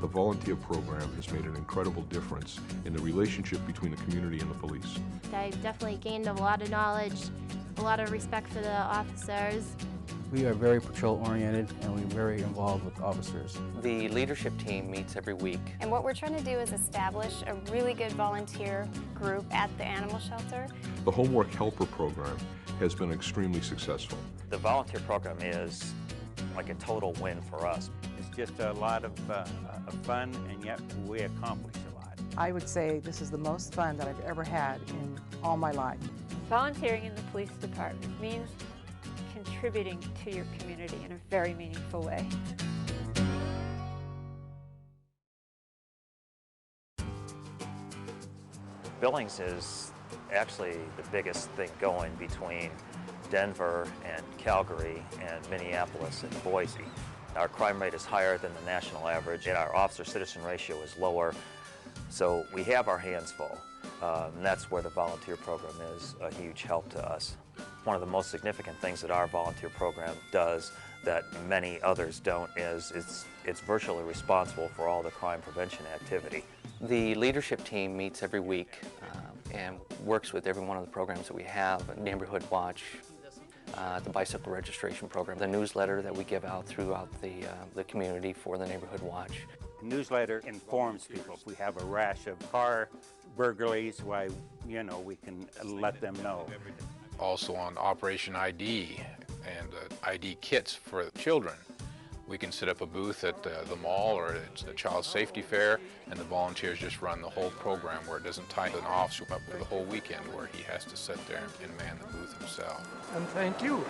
The volunteer program has made an incredible difference in the relationship between the community and the police. I definitely gained a lot of knowledge, a lot of respect for the officers. We are very patrol-oriented and we're very involved with officers. The leadership team meets every week. And what we're trying to do is establish a really good volunteer group at the animal shelter. The Homework Helper program has been extremely successful. The volunteer program is like a total win for us. It's just a lot of fun, and yet we accomplish a lot. I would say this is the most fun that I've ever had in all my life. Volunteering in the police department means contributing to your community in a very meaningful way. Billings is actually the biggest thing going between Denver and Calgary and Minneapolis and Boise. Our crime rate is higher than the national average, and our officer-citizen ratio is lower, so we have our hands full. And that's where the volunteer program is a huge help to us. One of the most significant things that our volunteer program does that many others don't is it's virtually responsible for all the crime prevention activity. The leadership team meets every week and works with every one of the programs that we have, Neighborhood Watch, the bicycle registration program, the newsletter that we give out throughout the community for the Neighborhood Watch. The newsletter informs people. If we have a rash of car burglaries, why, you know, we can let them know. Also on Operation ID and ID kits for children. We can set up a booth at the mall or it's a child safety fair, and the volunteers just run the whole program where it doesn't tie an officer up for the whole weekend where he has to sit there and man the booth himself. And thank you.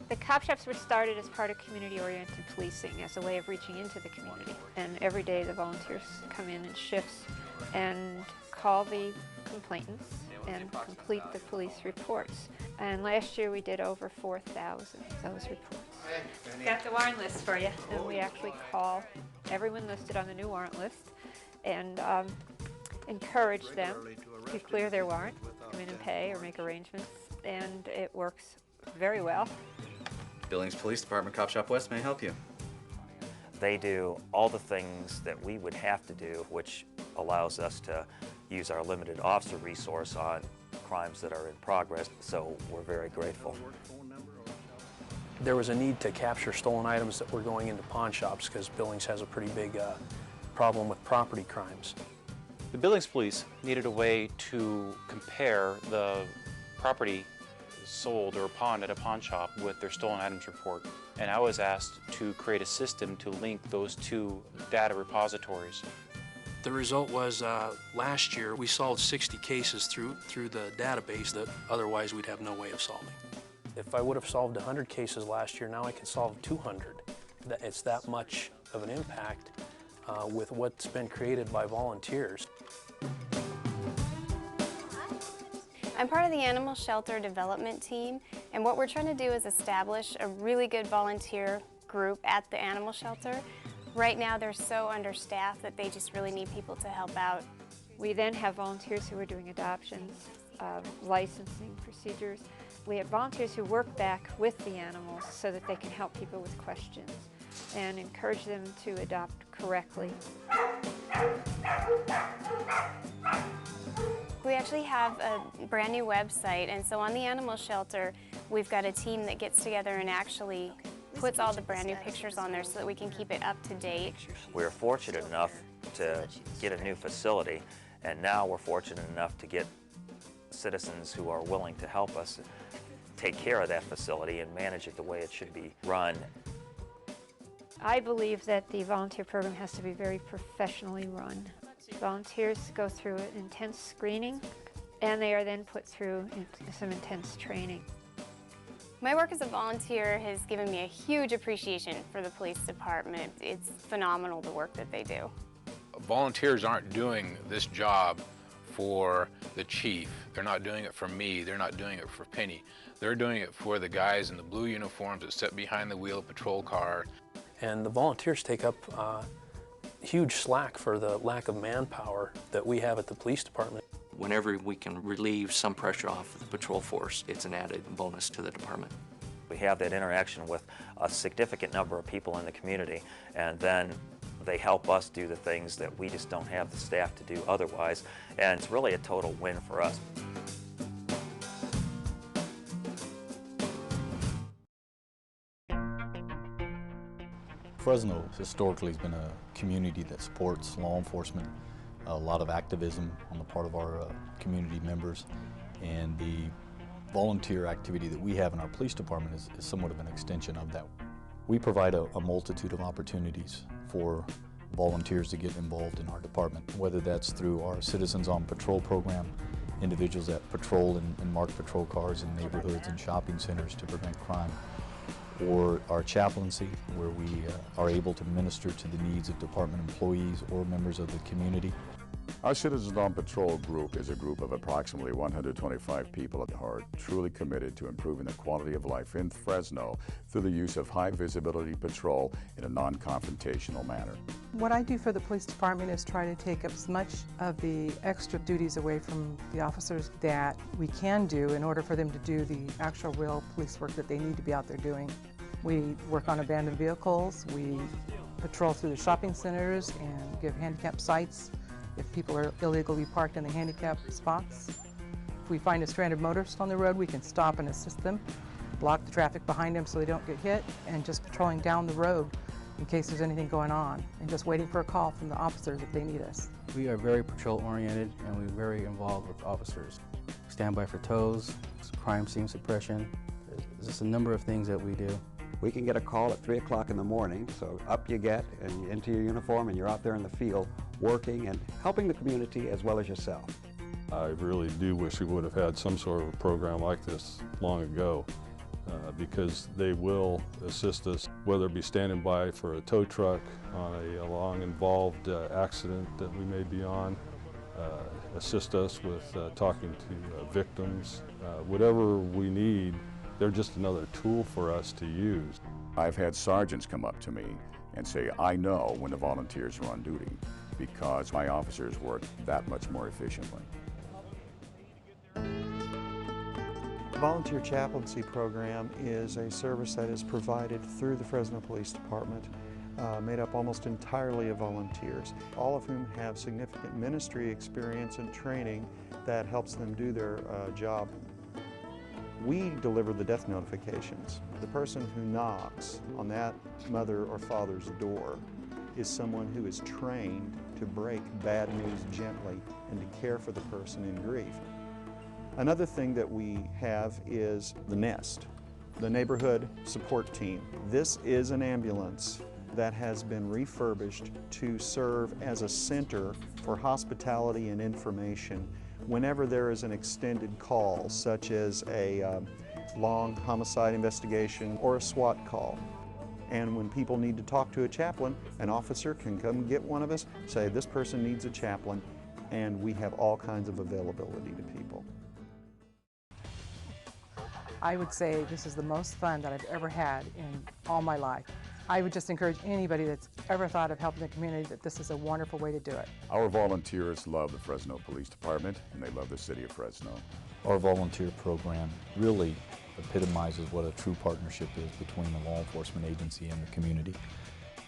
The cop shops were started as part of community-oriented policing as a way of reaching into the community. And every day the volunteers come in in shifts and call the complainants and complete the police reports. And last year we did over 4,000 of those reports. Got the warrant list for you. And we actually call everyone listed on the new warrant list and encourage them to clear their warrant, come in and pay or make arrangements, and it works very well. Billings Police Department, Cop Shop West may help you. They do all the things that we would have to do, which allows us to use our limited officer resource on crimes that are in progress, so we're very grateful. There was a need to capture stolen items that were going into pawn shops because Billings has a pretty big problem with property crimes. The Billings Police needed a way to compare the property sold or pawned at a pawn shop with their stolen items report. And I was asked to create a system to link those two data repositories. The result was last year we solved 60 cases through the database that otherwise we'd have no way of solving. If I would have solved 100 cases last year, now I can solve 200. It's that much of an impact with what's been created by volunteers. I'm part of the animal shelter development team, and what we're trying to do is establish a really good volunteer group at the animal shelter. Right now they're so understaffed that they just really need people to help out. We then have volunteers who are doing adoptions, licensing procedures. We have volunteers who work back with the animals so that they can help people with questions and encourage them to adopt correctly. We actually have a brand new website, and so on the animal shelter we've got a team that gets together and actually puts all the brand new pictures on there so that we can keep it up to date. We're fortunate enough to get a new facility, and now we're fortunate enough to get citizens who are willing to help us take care of that facility and manage it the way it should be run. I believe that the volunteer program has to be very professionally run. Volunteers go through an intense screening, and they are then put through some intense training. My work as a volunteer has given me a huge appreciation for the police department. It's phenomenal the work that they do. Volunteers aren't doing this job for the chief. They're not doing it for me. They're not doing it for Penny. They're doing it for the guys in the blue uniforms that sit behind the wheel of a patrol car. And the volunteers take up huge slack for the lack of manpower that we have at the police department. Whenever we can relieve some pressure off of the patrol force, it's an added bonus to the department. We have that interaction with a significant number of people in the community, and then they help us do the things that we just don't have the staff to do otherwise, and it's really a total win for us. Fresno historically has been a community that supports law enforcement, a lot of activism on the part of our community members, and the volunteer activity that we have in our police department is somewhat of an extension of that. We provide a multitude of opportunities for volunteers to get involved in our department, whether that's through our Citizens on Patrol program, individuals that patrol and mark patrol cars in neighborhoods and shopping centers to prevent crime, or our chaplaincy, where we are able to minister to the needs of department employees or members of the community. Our Citizens on Patrol group is a group of approximately 125 people who are truly committed to improving the quality of life in Fresno through the use of high visibility patrol in a non-confrontational manner. What I do for the police department is try to take up as much of the extra duties away from the officers that we can do in order for them to do the actual real police work that they need to be out there doing. We work on abandoned vehicles, we patrol through the shopping centers and give handicap sites if people are illegally parked in the handicap spots. If we find a stranded motorist on the road, we can stop and assist them, block the traffic behind them so they don't get hit, and just patrolling down the road in case there's anything going on, and just waiting for a call from the officers if they need us. We are very patrol-oriented, and we're very involved with officers. Standby for tows, crime scene suppression. There's just a number of things that we do. We can get a call at 3 o'clock in the morning, so up you get and into your uniform and you're out there in the field working and helping the community as well as yourself. I really do wish we would have had some sort of a program like this long ago, because they will assist us, whether it be standing by for a tow truck on a long involved accident that we may be on, assist us with talking to victims, whatever we need. They're just another tool for us to use. I've had sergeants come up to me and say, I know when the volunteers are on duty because my officers work that much more efficiently. The Volunteer Chaplaincy Program is a service that is provided through the Fresno Police Department, made up almost entirely of volunteers, all of whom have significant ministry experience and training that helps them do their job. We deliver the death notifications. The person who knocks on that mother or father's door is someone who is trained to break bad news gently and to care for the person in grief. Another thing that we have is the NEST, the Neighborhood Support Team. This is an ambulance that has been refurbished to serve as a center for hospitality and information whenever there is an extended call, such as a long homicide investigation or a SWAT call. And when people need to talk to a chaplain, an officer can come get one of us, say this person needs a chaplain, and we have all kinds of availability to people. I would say this is the most fun that I've ever had in all my life. I would just encourage anybody that's ever thought of helping the community that this is a wonderful way to do it. Our volunteers love the Fresno Police Department and they love the city of Fresno. Our volunteer program really epitomizes what a true partnership is between the law enforcement agency and the community.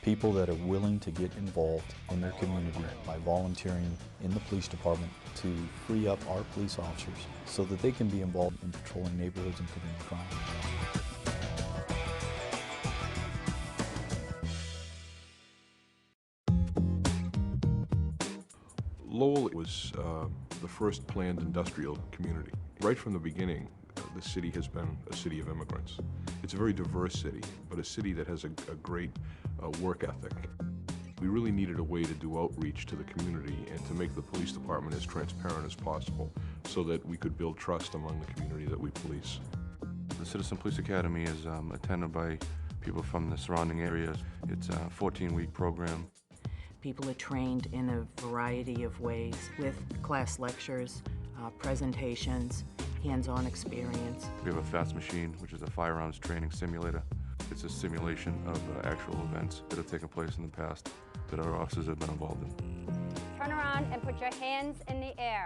People that are willing to get involved in their community by volunteering in the police department to free up our police officers so that they can be involved in patrolling neighborhoods and preventing crime. Lowell was the first planned industrial community. Right from the beginning, the city has been a city of immigrants. It's a very diverse city, but a city that has a great work ethic. We really needed a way to do outreach to the community and to make the police department as transparent as possible so that we could build trust among the community that we police. The Citizen Police Academy is attended by people from the surrounding areas. It's a 14-week program. People are trained in a variety of ways with class lectures, presentations, hands-on experience. We have a FAST machine, which is a firearms training simulator. It's a simulation of actual events that have taken place in the past that our officers have been involved in. Turn around and put your hands in the air.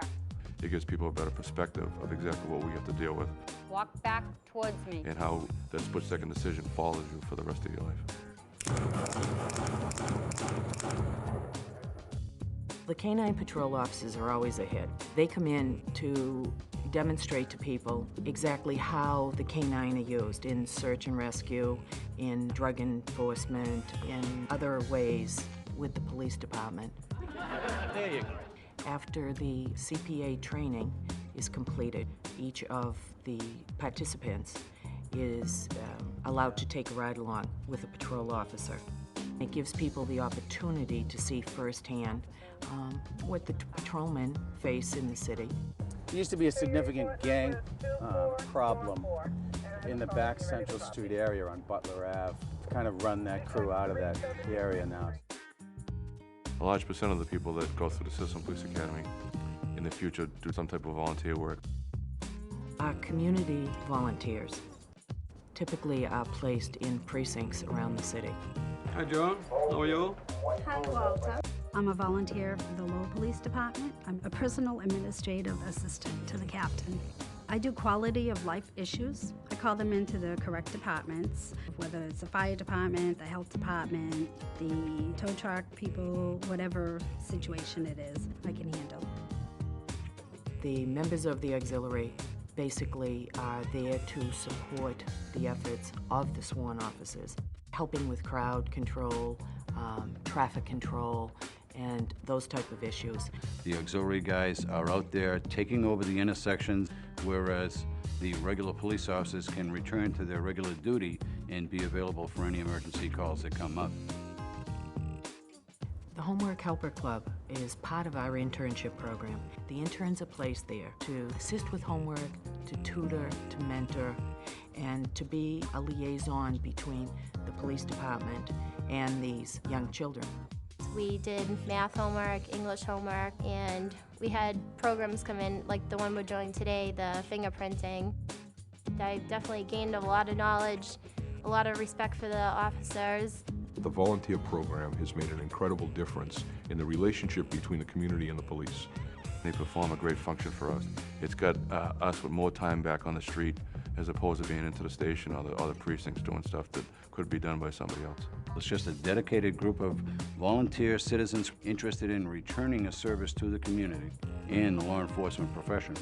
It gives people a better perspective of exactly what we have to deal with Walk back towards me. and how that split-second decision follows you for the rest of your life. The Canine Patrol officers are always ahead. They come in to demonstrate to people exactly how the canine are used in search and rescue, in drug enforcement, in other ways with the police department. There you go. After the CPA training is completed, each of the participants is allowed to take a ride along with a patrol officer. It gives people the opportunity to see firsthand what the patrolmen face in the city. There used to be a significant gang problem in the back Central Street area on Butler Ave. Kind of run that crew out of that area now. A large percent of the people that go through the Citizen Police Academy in the future do some type of volunteer work. Our community volunteers typically are placed in precincts around the city. Hi, John. How are you? Hi, Walter. I'm a volunteer for the Lowell Police Department. I'm a personal administrative assistant to the captain. I do quality of life issues. I call them into the correct departments, whether it's the fire department, the health department, the tow truck people, whatever situation it is, I can handle. The members of the auxiliary basically are there to support the efforts of the sworn officers, helping with crowd control, traffic control, and those type of issues. The auxiliary guys are out there taking over the intersections, whereas the regular police officers can return to their regular duty and be available for any emergency calls that come up. The Homework Helper Club is part of our internship program. The interns are placed there to assist with homework, to tutor, to mentor, and to be a liaison between the police department and these young children. We did math homework, English homework, and we had programs come in, like the one we're doing today, the fingerprinting. I definitely gained a lot of knowledge, a lot of respect for the officers. The volunteer program has made an incredible difference in the relationship between the community and the police. They perform a great function for us. It's got us with more time back on the street as opposed to being into the station or the other precincts doing stuff that could be done by somebody else. It's just a dedicated group of volunteer citizens interested in returning a service to the community and the law enforcement profession.